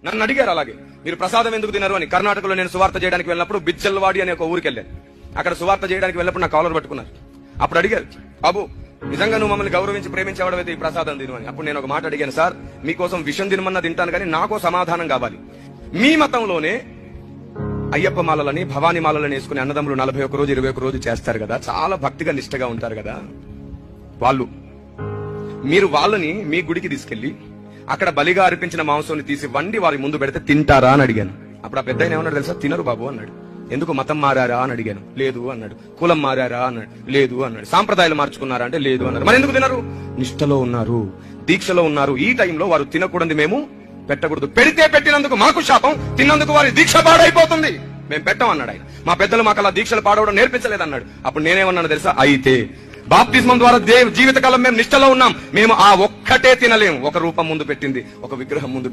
నన్ను అడిగారు అలాగే, మీరు ప్రసాదం ఎందుకు తినరు అని. కర్ణాటకలో నేను సువార్త చేయడానికి వెళ్ళినప్పుడు బిచ్చల్వాడి అనే ఒక ఊరికి వెళ్ళాను. అక్కడ సువార్త చేయడానికి వెళ్ళినప్పుడు నా కాలర్ పట్టుకున్నారు. అప్పుడు అడిగారు, బాబు నిజంగా నువ్వు మమ్మల్ని గౌరవించి ప్రేమించేవాడైతే ఈ ప్రసాదం తిను అని. అప్పుడు నేను ఒక మాట అడిగాను, సార్ మీకోసం విషం తినమన్నా తింటాను కానీ నాకో సమాధానం కావాలి. మీ మతంలోనే అయ్యప్ప మాలలని భవానీ మాలలని వేసుకునే అన్నదమ్ములు 41 రోజు 21 రోజు చేస్తారు కదా, చాలా భక్తిగా నిష్టగా ఉంటారు కదా వాళ్ళు. మీరు వాళ్ళని మీ గుడికి తీసుకెళ్లి అక్కడ బలిగా అర్పించిన మాంసాన్ని తీసి వండి వారి ముందు పెడితే తింటారా అని అడిగాను. అప్పుడు ఆ పెద్ద ఆయన ఏమన్నాడు తెలుసా, తినరు బాబు అన్నాడు. ఎందుకు, మతం మారారా అని అడిగాను. లేదు అన్నాడు. కులం మారారా అన్నాడు. లేదు అన్నాడు. సాంప్రదాయాలు మార్చుకున్నారా అంటే లేదు అన్నాడు. మరి ఎందుకు తినరు? నిష్టలో ఉన్నారు, దీక్షలో ఉన్నారు. ఈ టైంలో వారు తినకూడదు, మేము పెట్టకూడదు. పెడితే పెట్టినందుకు మాకు శాపం, తిన్నందుకు వారి దీక్ష పాడైపోతుంది. మేము పెట్టం అన్నాడు ఆయన. మా పెద్దలు మాకు అలా దీక్షలు పాడవడం నేర్పించలేదన్నాడు. అప్పుడు నేనేమన్నాను తెలుసా, అయితే బాప్తిజం ద్వారా జీవితకాలం మేము నిష్టలో ఉన్నాం, మేము ఆ ఒక్కటే తినలేము. ఒక రూపం ముందు పెట్టింది, ఒక విగ్రహం ముందు